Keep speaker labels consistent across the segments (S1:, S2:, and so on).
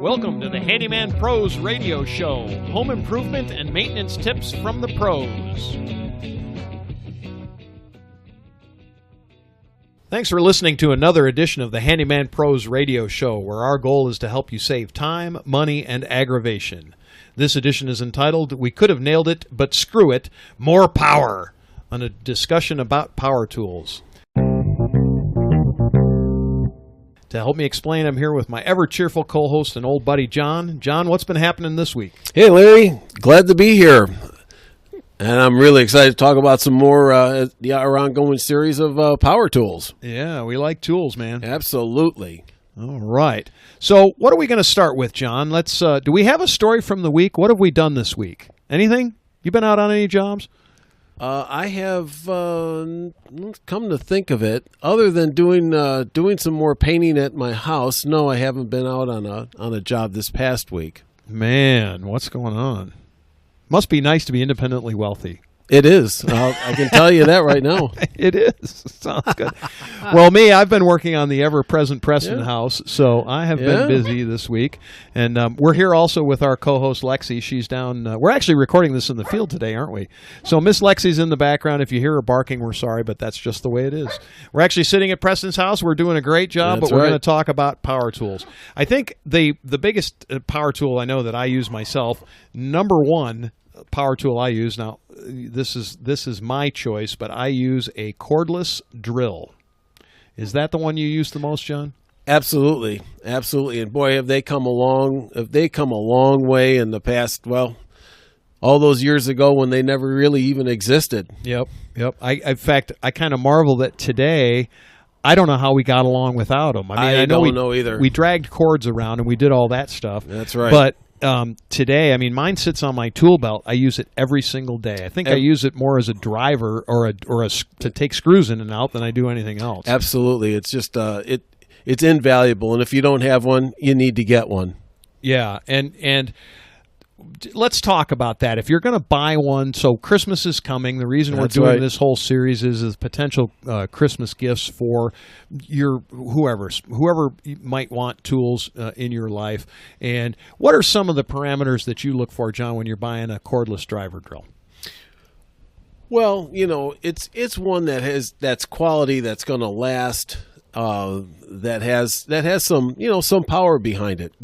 S1: Welcome to the Handyman Pros Radio Show, home improvement and maintenance tips from the pros. Thanks for listening to another edition of the Handyman Pros Radio Show, where our goal is to help you save time, money, and aggravation. This edition is entitled, We Could Have Nailed It, But Screw It, More Power, on a discussion about power tools. To help me explain, I'm here with my ever-cheerful co-host and old buddy, John. John, what's been happening this week?
S2: Hey, Larry. Glad to be here. And I'm really excited to talk about some more our ongoing series of power tools.
S1: Yeah, we like tools, man.
S2: Absolutely.
S1: All right. So what are we going to start with, John? Let's. Do we have a story from the week? What have we done this week? Anything? You been out on any jobs?
S2: I have come to think of it. Other than doing some more painting at my house, no, I haven't been out on a job this past week.
S1: Man, what's going on? Must be nice to be independently wealthy.
S2: It is. I can tell you that right now.
S1: It is. Sounds good. Well, me, I've been working on the ever-present Preston house, so I have been busy this week. And we're here also with our co-host, Lexi. She's down. We're actually recording this in the field today, aren't we? So Miss Lexi's in the background. If you hear her barking, we're sorry, but that's just the way it is. We're actually sitting at Preston's house. We're doing a great job, but we're going to talk about power tools. I think the biggest power tool I know that I use myself, number one, power tool I use now. This is my choice, but I use a cordless drill. Is that the one you use the most, John?
S2: Absolutely, absolutely. And boy, have they come a long way in the past. Well, all those years ago when they never really even existed.
S1: Yep. In fact, I kind of marvel that today. I don't know how we got along without them. I don't know either. We dragged cords around and we did all that stuff.
S2: That's right.
S1: But today, mine sits on my tool belt. I use it every single day. I think I use it more as a driver or to take screws in and out than I do anything else.
S2: Absolutely. It's just it's invaluable, and if you don't have one, you need to get one.
S1: Yeah, and let's talk about that. If you're going to buy one, so Christmas is coming. The reason we're doing this whole series is potential Christmas gifts for your whoever might want tools in your life. And what are some of the parameters that you look for, John, when you're buying a cordless driver drill?
S2: Well, it's one that's quality, that's going to last, that has some power behind it.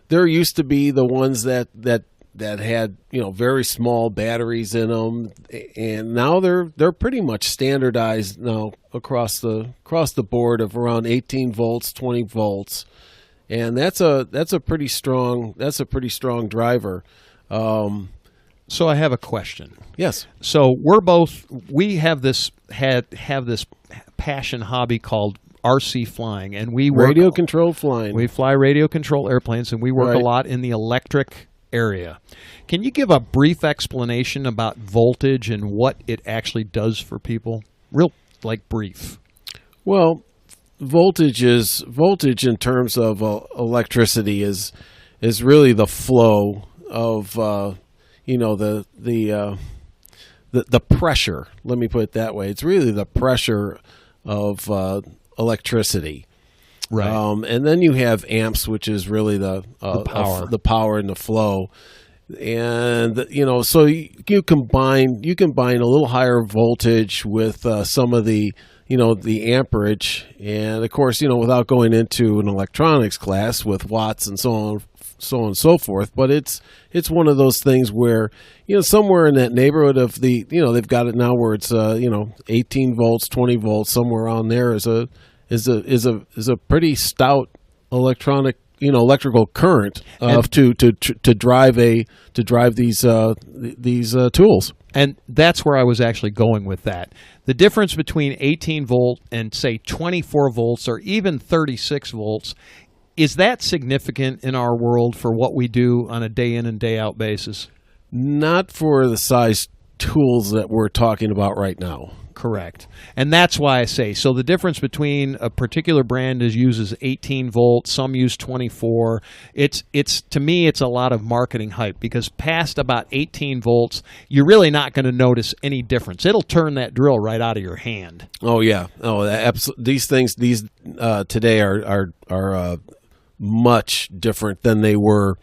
S2: There used to be the ones that had very small batteries in them, and now they're pretty much standardized now across the board of around 18 volts, 20 volts, and that's a pretty strong driver.
S1: So I have a question.
S2: Yes.
S1: So we have this passion hobby called RC flying, and we work
S2: radio controlled flying.
S1: We fly radio control airplanes, and we work a lot in the electric area. Can you give a brief explanation about voltage and what it actually does for people? Real brief.
S2: Well, voltage in terms of electricity is really the flow of the pressure. Let me put it that way. It's really the pressure of electricity,
S1: right?
S2: And then you have amps, which is really the power and the flow, and so you combine a little higher voltage with some of the amperage, and of course without going into an electronics class with watts and so on and so forth, but it's one of those things where somewhere in that neighborhood of the they've got it now where it's 18 volts, 20 volts, somewhere on there is a pretty stout electrical current to drive these tools.
S1: And that's where I was actually going with that. The difference between 18 volt and say 24 volts or even 36 volts, is that significant in our world for what we do on a day in and day out basis?
S2: Not for the size tools that we're talking about right now.
S1: Correct. And that's why I say, so the difference between a particular brand uses 18 volts, some use 24. It's to me, it's a lot of marketing hype, because past about 18 volts, you're really not going to notice any difference. It'll turn that drill right out of your hand.
S2: Oh yeah. Oh, these things today are much different than they were,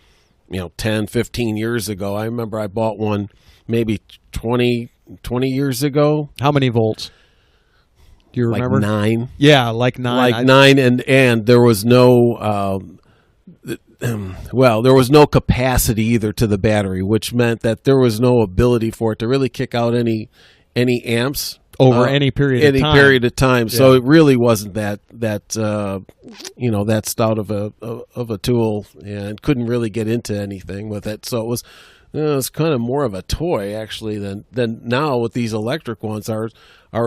S2: 10, 15 years ago. I remember I bought one maybe 20 years ago.
S1: How many volts? Do you remember?
S2: Like 9.
S1: Yeah, like 9.
S2: Like 9, and there was no there was no capacity either to the battery, which meant that there was no ability for it to really kick out any amps
S1: over any period of time.
S2: Yeah. So it really wasn't that stout of a tool, and couldn't really get into anything with it. So it was kind of more of a toy actually than now. With these electric ones are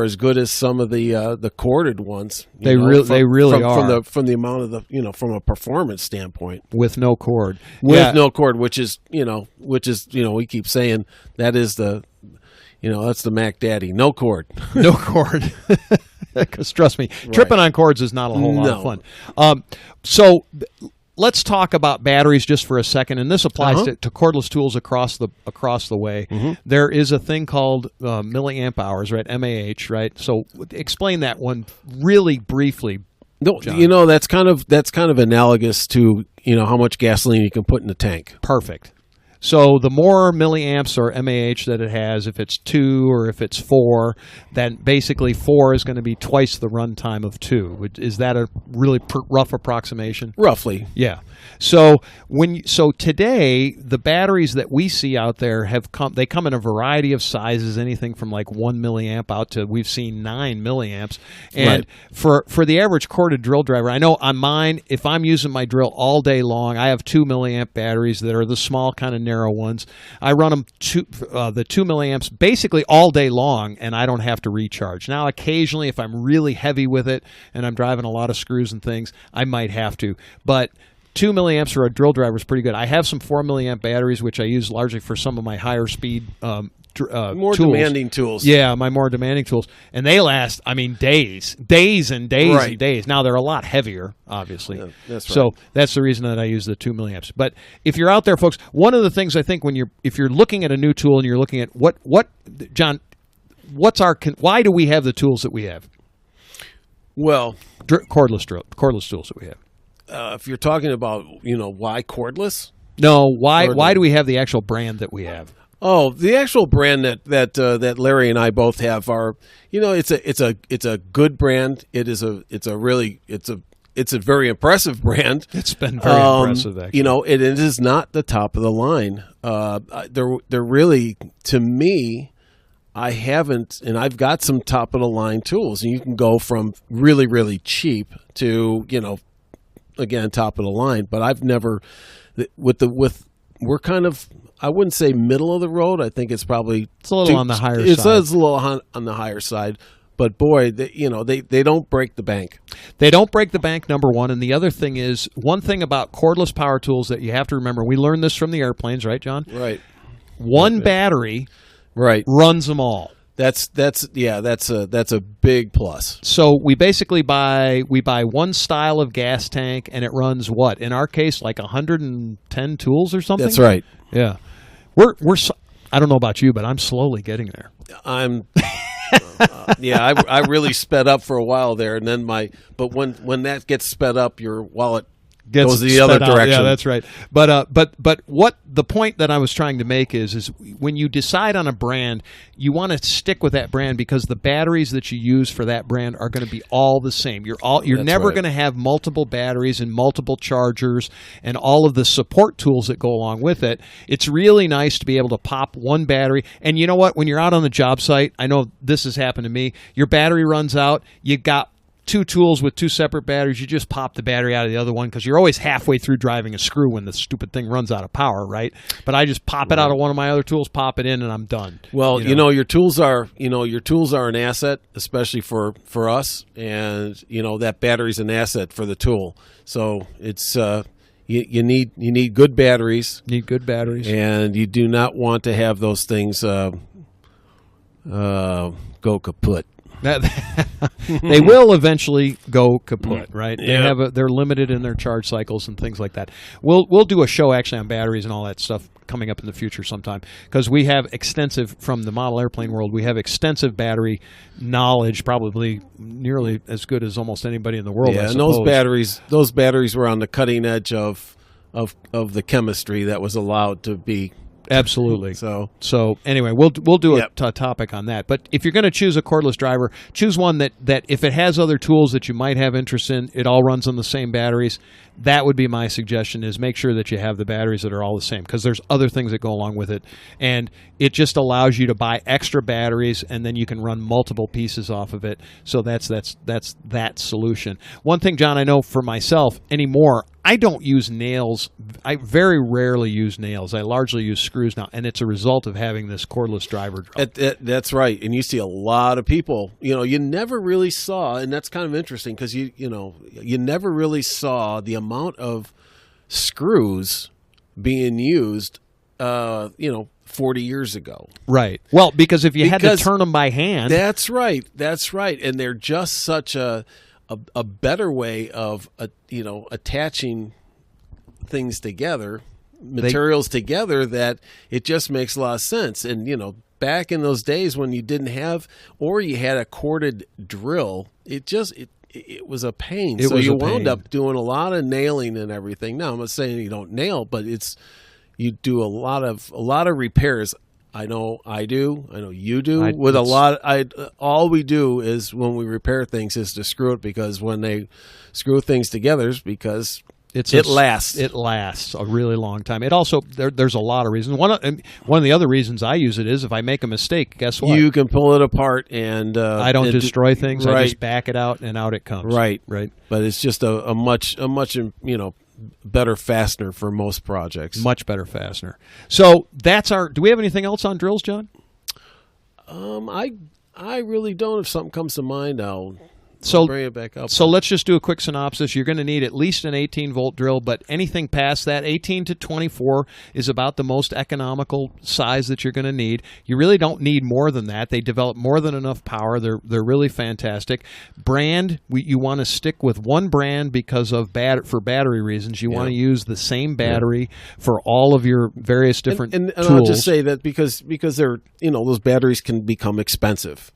S2: as good as some of the corded ones.
S1: They really are
S2: from the amount of from a performance standpoint
S1: with no cord.
S2: No cord, which is we keep saying that is that's the Mac Daddy. No cord.
S1: No cord. Because trust me, tripping on cords is not a whole lot of fun. So let's talk about batteries just for a second, and this applies to cordless tools across the way. Mm-hmm. There is a thing called milliamp hours, right? MAH, right? So explain that one really briefly.
S2: No, John. That's kind of analogous to how much gasoline you can put in the tank.
S1: Perfect. So the more milliamps or MAH that it has, if it's 2 or if it's 4, then basically 4 is going to be twice the runtime of 2. Is that a really rough approximation?
S2: Roughly.
S1: Yeah. So today the batteries that we see out there they come in a variety of sizes, anything from like 1 milliamp out to we've seen 9 milliamps. And for the average corded drill driver, I know on mine, if I'm using my drill all day long, I have 2 milliamp batteries that are the small kind of narrow ones. I run them the 2 milliamps basically all day long, and I don't have to recharge. Now occasionally if I'm really heavy with it and I'm driving a lot of screws and things, I might have to, but 2 milliamps for a drill driver is pretty good. I have some 4 milliamp batteries, which I use largely for some of my higher speed
S2: more demanding tools.
S1: Yeah, my more demanding tools. And they last, days and days and days. Now, they're a lot heavier, obviously. Yeah, that's right. So that's the reason that I use the 2 milliamps. But if you're out there, folks, one of the things I think if you're looking at a new tool and you're looking at John, why do we have the tools that we have?
S2: Well,
S1: cordless tools that we have.
S2: If you're talking about, why cordless?
S1: No, why do we have the actual brand that we have?
S2: Oh, the actual brand that Larry and I both have are, it's a good brand. It's a very impressive brand.
S1: It's been very impressive, actually.
S2: It is not the top of the line. They're really, to me, I haven't, and I've got some top of the line tools, and you can go from really, really cheap to, again, top of the line. But I've never, we're kind of, I wouldn't say middle of the road. I think it's probably
S1: a little on the higher side.
S2: It's a little on the higher side. But boy, they don't break the bank.
S1: They don't break the bank, number one. And the other thing is, one thing about cordless power tools that you have to remember, we learned this from the airplanes, right, John?
S2: Right.
S1: One battery runs them all.
S2: That's a big plus.
S1: So we basically buy one style of gas tank, and it runs what? In our case, like 110 tools or something?
S2: That's right.
S1: Yeah. We're I don't know about you, but I'm slowly getting there.
S2: I'm I really sped up for a while there, and then but when that gets sped up, your wallet goes the other direction.
S1: Yeah, that's right. But what the point that I was trying to make is when you decide on a brand, you want to stick with that brand because the batteries that you use for that brand are going to be all the same. You're never going to have multiple batteries and multiple chargers and all of the support tools that go along with it. It's really nice to be able to pop one battery. And you know what? When you're out on the job site, I know this has happened to me. Your battery runs out. You got 2 tools with 2 separate batteries. You just pop the battery out of the other one because you're always halfway through driving a screw when the stupid thing runs out of power, right? But I just pop it out of one of my other tools, pop it in, and I'm done.
S2: Well, your tools are an asset, especially for us, and that battery's an asset for the tool. So it's you need good batteries.
S1: Need good batteries,
S2: and you do not want to have those things go kaput.
S1: They will eventually go kaput, right? They're limited in their charge cycles and things like that. We'll do a show actually on batteries and all that stuff coming up in the future sometime, because we have extensive, from the model airplane world, we have extensive battery knowledge, probably nearly as good as almost anybody in the world.
S2: Yeah, and those batteries were on the cutting edge of the chemistry that was allowed to be.
S1: Absolutely. So anyway, we'll do a topic on that. But if you're going to choose a cordless driver, choose one that if it has other tools that you might have interest in, it all runs on the same batteries. That would be my suggestion, is make sure that you have the batteries that are all the same, because there's other things that go along with it. And it just allows you to buy extra batteries, and then you can run multiple pieces off of it. So that's that solution. One thing, John, I know for myself anymore, I don't use nails. I very rarely use nails. I largely use screws now, and it's a result of having this cordless driver drill.
S2: That's right. And you see a lot of people, you never really saw, and that's kind of interesting, because you never really saw the amount of screws being used 40 years ago.
S1: Right. Well, because if you had to turn them by hand.
S2: That's right. And they're just such a better way of attaching things together, materials together, that it just makes a lot of sense. And back in those days when you didn't have, or you had a corded drill, it was a pain. So you wound up doing a lot of nailing and everything. Now, I'm not saying you don't nail, but you do a lot of repairs. I know I do. I know you do. All we do is, when we repair things, is to screw it, because when they screw things together, because it lasts. It lasts a really long time. It also, there's a lot of reasons. One of the other reasons I use it is, if I make a mistake, guess what? You can pull it apart, and
S1: I don't destroy things. Right. I just back it out, and out it comes.
S2: Right. But it's just a much better fastener for most projects.
S1: Much better fastener. So that's do we have anything else on drills, John?
S2: I really don't. If something comes to mind, I'll bring it back up.
S1: So let's just do a quick synopsis. You're going to need at least an 18-volt drill, but anything past that, 18 to 24, is about the most economical size that you're going to need. You really don't need more than that. They develop more than enough power. They're really fantastic. Brand, you want to stick with one brand because of for battery reasons. You want to use the same battery for all of your various different tools.
S2: And I'll just say that because they're those batteries can become expensive.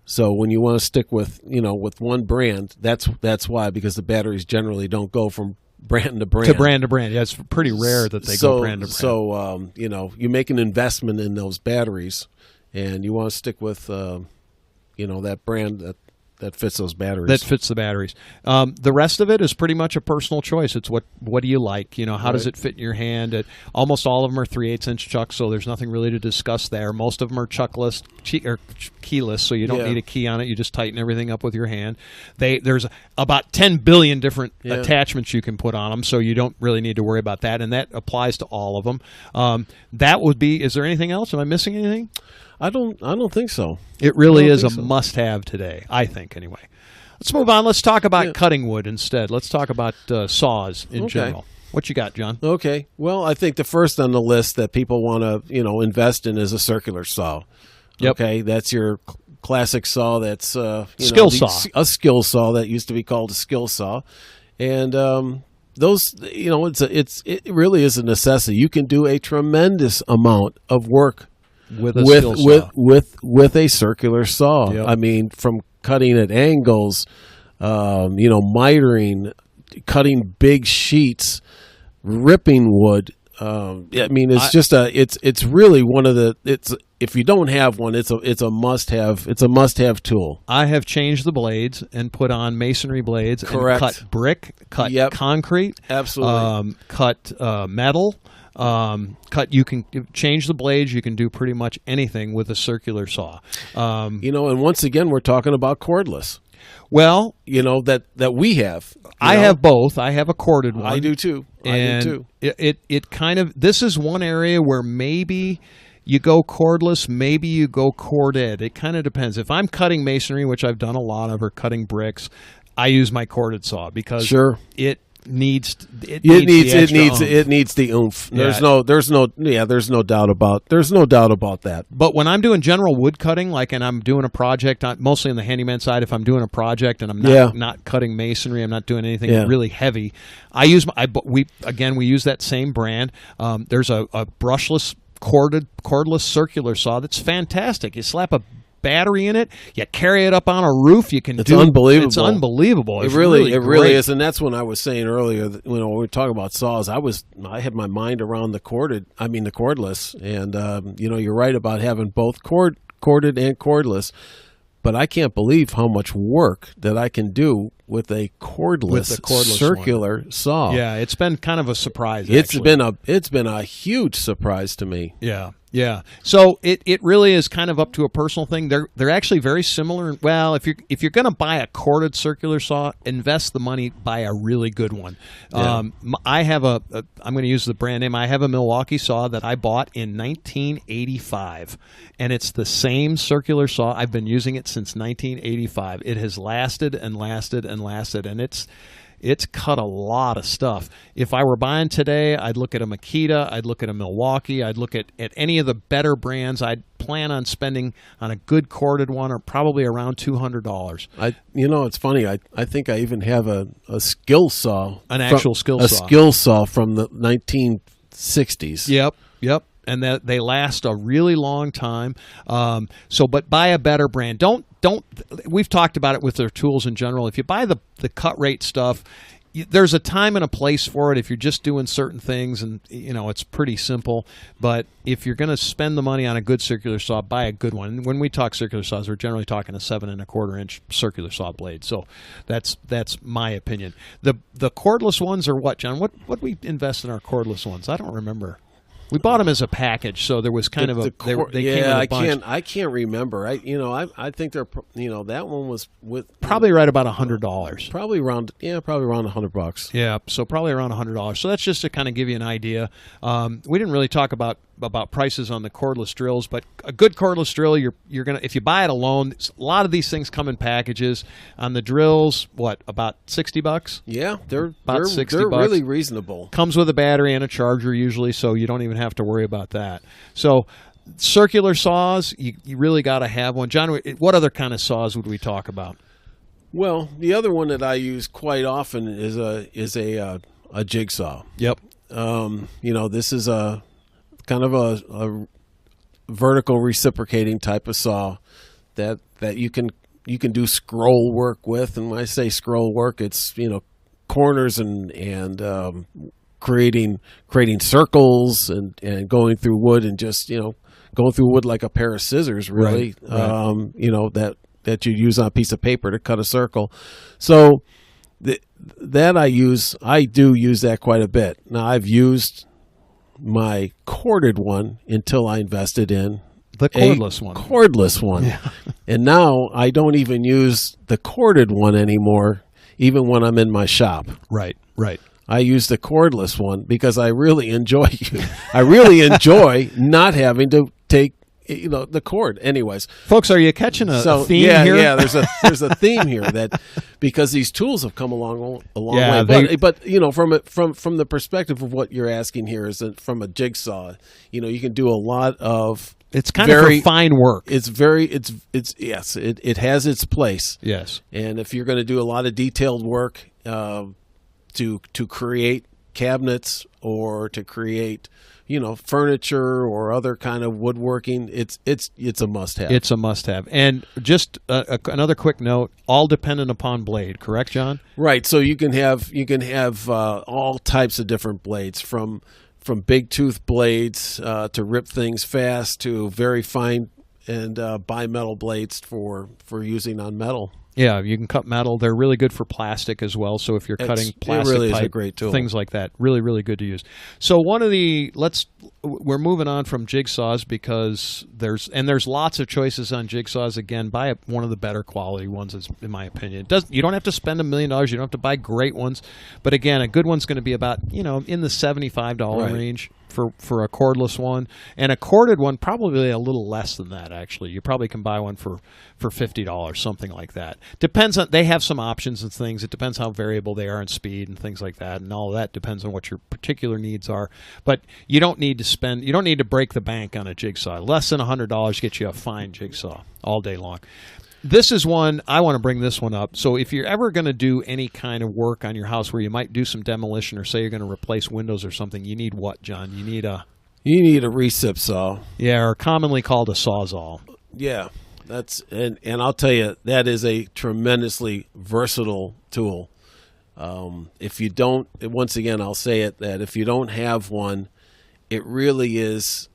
S2: So when you want to stick with one brand, that's why, because the batteries generally don't go from brand to brand.
S1: To brand. Yeah, it's pretty rare that they go brand to brand.
S2: So you make an investment in those batteries, and you want to stick with that brand that fits those batteries.
S1: That fits the batteries. The rest of it is pretty much a personal choice. It's what do you like? How does it fit in your hand? Almost all of them are 3/8-inch chucks, so there's nothing really to discuss there. Most of them are chuckless or keyless, so you don't need a key on it. You just tighten everything up with your hand. There's about 10 billion different attachments you can put on them, so you don't really need to worry about that, and that applies to all of them. That would be. Is there anything else? Am I missing anything?
S2: I don't think so.
S1: It really is a must-have today, I think, anyway. Let's move on. Let's talk about cutting wood instead. Let's talk about saws in general. What you got, John?
S2: Okay. Well, I think the first on the list that people want to, invest in is a circular saw.
S1: Yep.
S2: Okay, that's your classic saw. That's
S1: skill saw.
S2: A skill saw that used to be called a skill saw, and those, it really is a necessity. You can do a tremendous amount of work with a circular saw.
S1: Yep.
S2: I mean, from cutting at angles, mitering, cutting big sheets, ripping wood. It's really one of the. If you don't have one, it's a must-have. It's a must-have tool.
S1: I have changed the blades and put on masonry blades.
S2: Correct.
S1: And cut brick, cut concrete,
S2: absolutely,
S1: cut metal. You can change the blades. You can do pretty much anything with a circular saw.
S2: And once again, we're talking about cordless.
S1: Well,
S2: that we have.
S1: I have both. I have a corded one.
S2: I do too.
S1: It kind of, this is one area where maybe you go cordless, maybe you go corded. It kind of depends. If I'm cutting masonry, which I've done a lot of, or cutting bricks, I use my corded saw because needs
S2: it needs the oomph. There's no doubt about that.
S1: But when I'm doing general wood cutting, like, and I'm doing a project, mostly on the handyman side, if I'm doing a project and I'm not cutting masonry, I'm not doing anything really heavy, we use that same brand. There's a brushless cordless circular saw that's fantastic. You slap a battery in it, you carry it up on a roof,
S2: it's unbelievable.
S1: It's unbelievable.
S2: It really is. And that's when I was saying earlier that, when we were talking about saws, I had my mind around the cordless, and you're right about having both corded and cordless. But I can't believe how much work that I can do with a cordless circular saw.
S1: Yeah, it's been kind of a surprise.
S2: It's been a huge surprise to me.
S1: Yeah. So it really is kind of up to a personal thing. They're actually very similar. Well, if you're going to buy a corded circular saw, invest the money, buy a really good one. Yeah. I have I'm going to use the brand name. I have a Milwaukee saw that I bought in 1985, and it's the same circular saw. I've been using it since 1985. It has lasted and lasted and lasted, and it's cut a lot of stuff. If I were buying today, I'd look at a Makita, I'd look at a Milwaukee, I'd look at any of the better brands. I'd plan on spending on a good corded one, or probably around $200.
S2: It's funny. I think I even have a skill saw,
S1: skill saw,
S2: a skill saw from the 1960s.
S1: Yep. And that they last a really long time. But buy a better brand. Don't. We've talked about it with their tools in general. If you buy the cut rate stuff, there's a time and a place for it. If you're just doing certain things, and it's pretty simple. But if you're going to spend the money on a good circular saw, buy a good one. And when we talk circular saws, we're generally talking a 7 1/4 inch circular saw blade. So that's my opinion. The cordless ones are what, John? What we invest in our cordless ones? I don't remember. We bought them as a package, so there was kind of they came with a bunch.
S2: I can't remember. I think they're that one was with
S1: probably right about $100.
S2: Probably around $100.
S1: Yeah, so probably around $100. So that's just to kind of give you an idea. We didn't really talk about prices on the cordless drills, but a good cordless drill, you're gonna, if you buy it alone, a lot of these things come in packages. On the drills, about $60?
S2: Yeah, they're
S1: $60.
S2: They're really reasonable.
S1: Comes with a battery and a charger usually, so you don't even have to worry about that. So circular saws, you really got to have one. John, what other kind of saws would we talk about?
S2: Well, the other one that I use quite often is a jigsaw.
S1: Yep.
S2: This is a kind of a vertical reciprocating type of saw that you can do scroll work with. And when I say scroll work, it's corners and creating circles and going through wood, and just going through wood like a pair of scissors, really. Right. That you use on a piece of paper to cut a circle. So I do use that quite a bit. Now, I've used my corded one until I invested in
S1: the cordless one.
S2: Yeah. And now I don't even use the corded one anymore, even when I'm in my shop.
S1: Right.
S2: I use the cordless one because I really enjoy not having to take the cord. Anyways,
S1: folks, are you catching a theme here?
S2: Yeah, there's a theme here, that because these tools have come a long way. But from the perspective of what you're asking here, is that from a jigsaw, you can do a lot of.
S1: It's kind of fine work.
S2: It has its place.
S1: Yes.
S2: And if you're going to do a lot of detailed work to create cabinets or to create furniture or other kind of woodworking, it's a must-have.
S1: It's a must-have. And just another quick note: all dependent upon blade. Correct, John?
S2: Right. So you can have all types of different blades, from big tooth blades to rip things fast, to very fine and bimetal blades for using on metal.
S1: Yeah, you can cut metal. They're really good for plastic as well. So if you're cutting plastic
S2: really
S1: pipe,
S2: is a great tool.
S1: Things like that, really, really good to use. So we're moving on from jigsaws, because there's lots of choices on jigsaws. Again, buy one of the better quality ones, in my opinion. You don't have to spend $1 million. You don't have to buy great ones, but again, a good one's going to be about in the $75 range. for a cordless one, and a corded one probably a little less than that. Actually, you probably can buy one for $50, something like that. Depends on, they have some options and things. It depends how variable they are in speed and things like that, and all of that depends on what your particular needs are. But you don't need to break the bank on a jigsaw. Less than $100 gets you a fine jigsaw all day long. This is one, I want to bring this one up. So if you're ever going to do any kind of work on your house where you might do some demolition, or say you're going to replace windows or something, you need what, John? You need a
S2: recip saw.
S1: Yeah, or commonly called a sawzall.
S2: Yeah, and I'll tell you, that is a tremendously versatile tool. If you don't, once again, I'll say it, that if you don't have one, it really is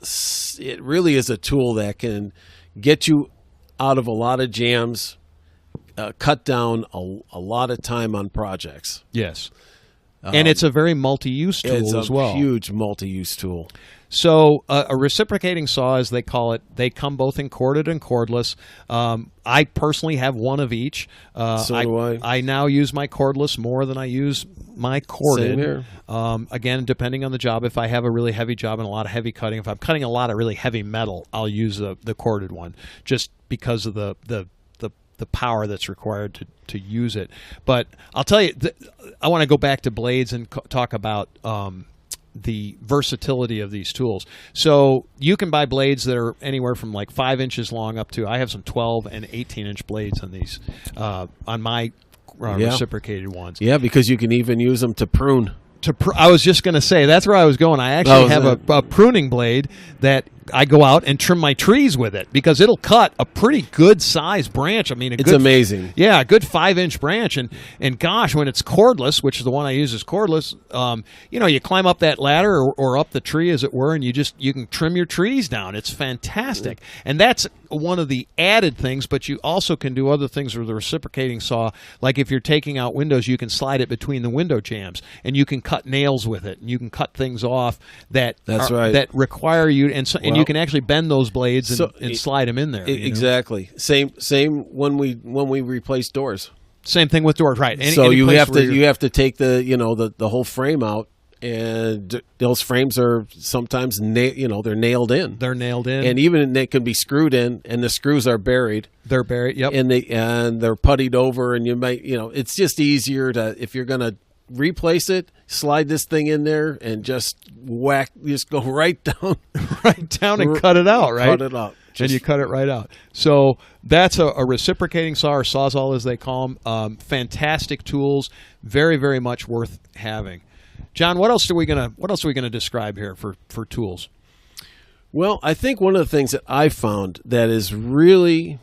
S2: a tool that can get you out of a lot of jams, cut down a lot of time on projects.
S1: Yes. And it's a very multi-use tool as well.
S2: It's a huge multi-use tool.
S1: So a reciprocating saw, as they call it, they come both in corded and cordless. I personally have one of each.
S2: So do I.
S1: I now use my cordless more than I use my corded.
S2: Same here.
S1: Again, depending on the job. If I have a really heavy job and a lot of heavy cutting, if I'm cutting a lot of really heavy metal, I'll use the corded one, just because of the power that's required to use it. But I'll tell you, I want to go back to blades and talk about the versatility of these tools. So you can buy blades that are anywhere from like 5 inches long up to, I have some 12 and 18-inch blades on these, on my reciprocated ones.
S2: Yeah, because you can even use them to prune.
S1: I was just going to say, that's where I was going. I actually have a pruning blade that I go out and trim my trees with it, because it'll cut a pretty good size branch. I mean,
S2: it's amazing.
S1: Yeah, a good 5-inch branch, and gosh, when it's cordless, which is the one I use is cordless, you climb up that ladder or up the tree, as it were, and you can trim your trees down. It's fantastic, and that's one of the added things. But you also can do other things with the reciprocating saw, like if you're taking out windows, you can slide it between the window jambs, and you can cut nails with it, and you can cut things off that require you, and you can actually bend those blades and slide them in there.
S2: Exactly. Same when we replace doors.
S1: Same thing with doors, right?
S2: You have to take the whole frame out, and those frames are sometimes they're nailed in.
S1: They're nailed in,
S2: and even they can be screwed in, and the screws are buried.
S1: They're buried. Yep.
S2: And they're puttied over, and you might it's just easier to, if you're gonna replace it, slide this thing in there and just go right down
S1: and cut it out, right?
S2: Cut it out.
S1: And you cut it right out. So that's a reciprocating saw, or sawzall as they call them. Fantastic tools, very, very much worth having. John, what else are we gonna describe here for tools?
S2: Well, I think one of the things that I found that is really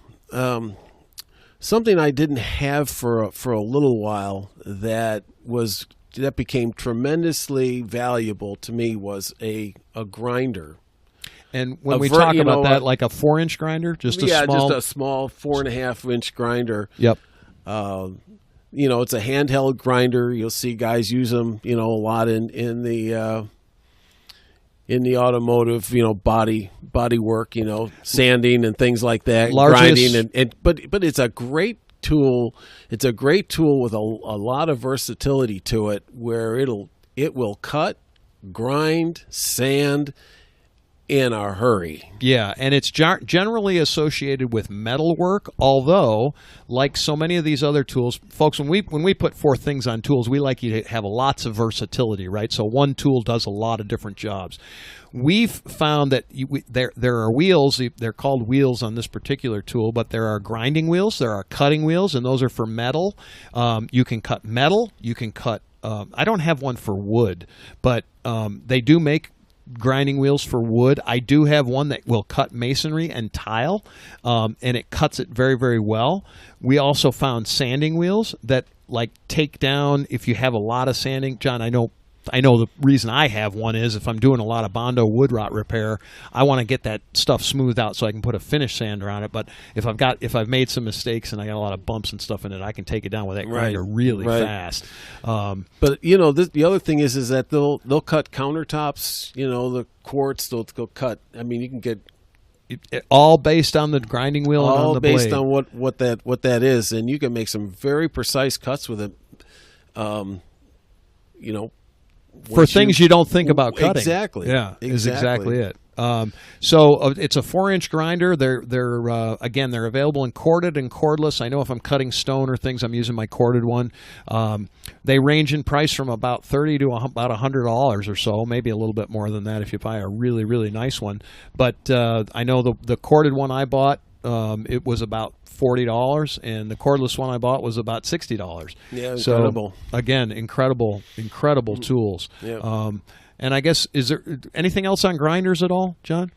S2: something I didn't have for a little while that became tremendously valuable to me was a grinder.
S1: And when we talk about that, like a 4-inch grinder, just a small
S2: 4.5-inch grinder.
S1: Yep.
S2: It's a handheld grinder. You'll see guys use them, a lot in the automotive, body work, sanding and things like that, grinding, but it's a great tool. It's a great tool with a lot of versatility to it, where it will cut, grind, sand in a hurry.
S1: Yeah, and it's generally associated with metal work, although, like so many of these other tools, folks, when we put forth things on tools, we like you to have lots of versatility, right? So one tool does a lot of different jobs. We've found that there are wheels. They're called wheels on this particular tool, but there are grinding wheels, there are cutting wheels, and those are for metal. You can cut metal. You can cut I don't have one for wood, but they do make grinding wheels for wood. I do have one that will cut masonry and tile, and it cuts it very, very well. We also found sanding wheels that take down, if you have a lot of sanding. John, I know the reason I have one is if I'm doing a lot of Bondo wood rot repair, I want to get that stuff smoothed out so I can put a finish sander on it. But if I've made some mistakes and I got a lot of bumps and stuff in it, I can take it down with that grinder really fast.
S2: But the other thing is that they'll cut countertops. The quartz they'll cut. I mean, you can get
S1: all based on the grinding wheel and on the blade.
S2: All based on what that is, and you can make some very precise cuts with it.
S1: for things you don't think about cutting.
S2: Exactly.
S1: Yeah, is exactly it. So it's a 4-inch grinder. They're again, they're available in corded and cordless. I know if I'm cutting stone or things, I'm using my corded one. They range in price from about $30 to about $100 or so, maybe a little bit more than that if you buy a really, really nice one. But I know the corded one I bought, it was about $40, and the cordless one I bought was about $60.
S2: Yeah, incredible.
S1: So, again, incredible tools.
S2: Yeah.
S1: And I guess, is there anything else on grinders at all, John?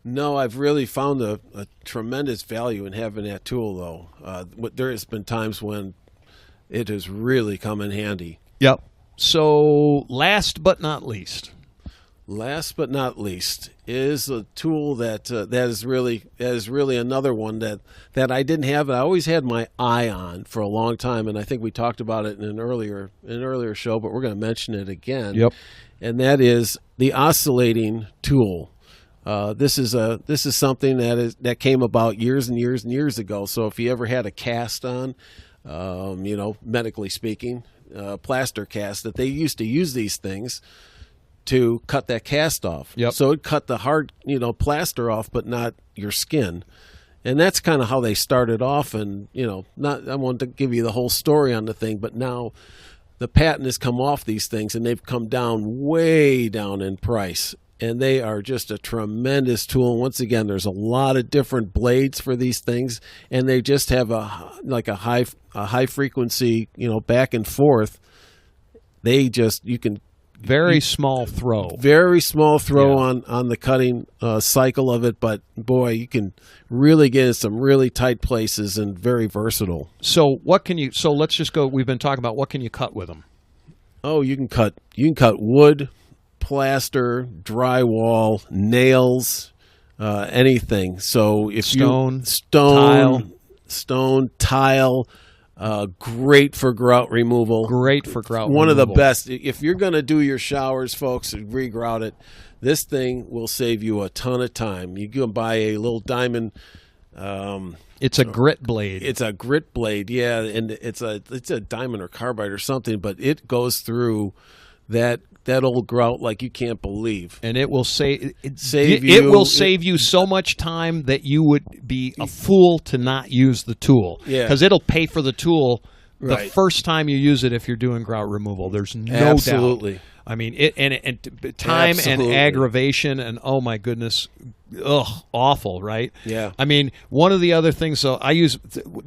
S2: No, I've really found a tremendous value in having that tool, though. There has been times when it has really come in handy.
S1: Yep. So last but not least is a tool that is really another one that I didn't have. I always had my eye on for a long time, and I think we talked about it in an earlier show, but we're going to mention it again. Yep.
S2: And that is the Oscillating Tool. This is something that came about years and years and years ago. So if you ever had a cast on, medically speaking, plaster cast, that they used to use these things to cut that cast off.
S1: Yep.
S2: So it cut the hard, plaster off, but not your skin. And that's kind of how they started off. And, I wanted to give you the whole story on the thing, but now the patent has come off these things, and they've come down way down in price. And they are just a tremendous tool. Once again, there's a lot of different blades for these things, and they just have a high frequency, back and forth. Very small throw on the cutting cycle of it, but boy, you can really get in some really tight places and very versatile.
S1: So let's just go. We've been talking about what can you cut with them.
S2: Oh, you can cut wood, plaster, drywall, nails, anything. So if stone, tile. Great for grout removal. One of the best. If you're going to do your showers, folks, and re-grout it, this thing will save you a ton of time. You can buy a little diamond.
S1: It's a grit blade.
S2: It's a grit blade, yeah, and it's a diamond or carbide or something, but it goes through that old grout like you can't believe.
S1: And it will save you so much time that you would be a fool to not use the tool.
S2: Yeah.
S1: Because it'll pay for the tool the
S2: Right.
S1: first time you use it if you're doing grout removal. There's no
S2: Absolutely.
S1: doubt. I mean, time
S2: Absolutely.
S1: and aggravation and, oh my goodness, awful, right?
S2: Yeah.
S1: I mean, one of the other things,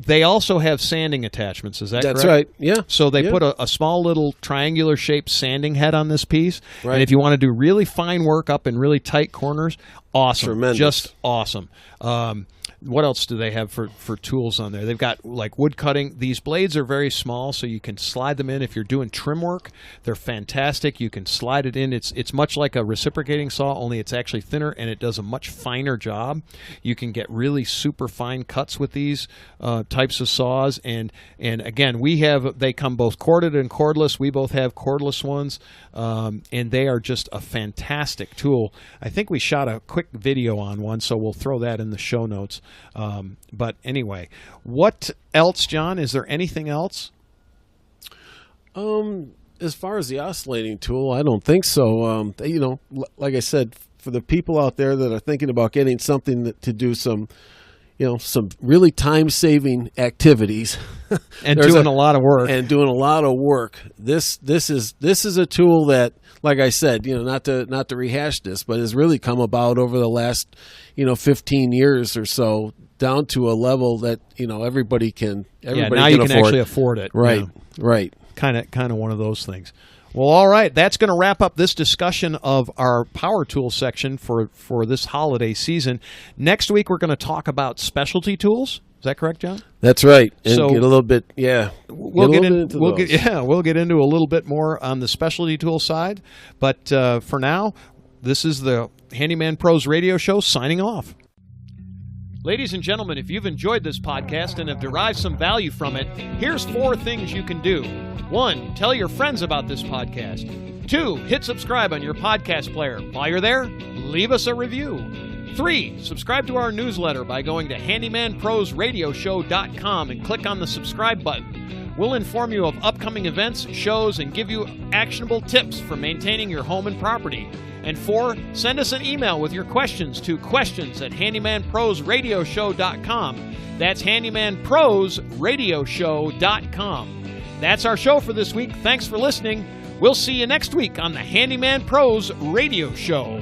S1: they also have sanding attachments. Is that correct?
S2: That's right. Yeah.
S1: So they put a small little triangular shaped sanding head on this piece.
S2: Right.
S1: And if you want to do really fine work up in really tight corners, awesome.
S2: Tremendous.
S1: Just awesome. What else do they have for tools on there? They've got like wood cutting. These blades are very small, so you can slide them in. If you're doing trim work, they're fantastic. You can slide it in. It's much like a reciprocating saw, only it's actually thinner, and it does a much finer job. You can get really super fine cuts with these types of saws. And again, they come both corded and cordless. We both have cordless ones, and they are just a fantastic tool. I think we shot a quick video on one, so we'll throw that in the show notes. But anyway, what else, John? Is there anything else?
S2: As far as the oscillating tool, I don't think so. Like I said, for the people out there that are thinking about getting something to do some really time-saving activities
S1: and doing a lot of work.
S2: This is a tool that, like I said, not to rehash this, but has really come about over the last 15 years or so, down to a level that everybody can
S1: actually afford it.
S2: Right,
S1: Yeah.
S2: Right.
S1: Kind of one of those things. Well, all right. That's going to wrap up this discussion of our power tool section for this holiday season. Next week, we're going to talk about specialty tools. Is that correct, John?
S2: That's right. And
S1: so
S2: get a little bit, yeah.
S1: We'll get into a little bit more on the specialty tool side. But for now, this is the Handyman Pros Radio Show signing off. Ladies and gentlemen, if you've enjoyed this podcast and have derived some value from it, here's 4 things you can do. 1, tell your friends about this podcast. 2, hit subscribe on your podcast player. While you're there, leave us a review. 3, subscribe to our newsletter by going to handymanprosradioshow.com and click on the subscribe button. We'll inform you of upcoming events, shows, and give you actionable tips for maintaining your home and property. And 4, send us an email with your questions to questions@handymanprosradioshow.com. That's handymanprosradioshow.com. That's our show for this week. Thanks for listening. We'll see you next week on the Handyman Pros Radio Show.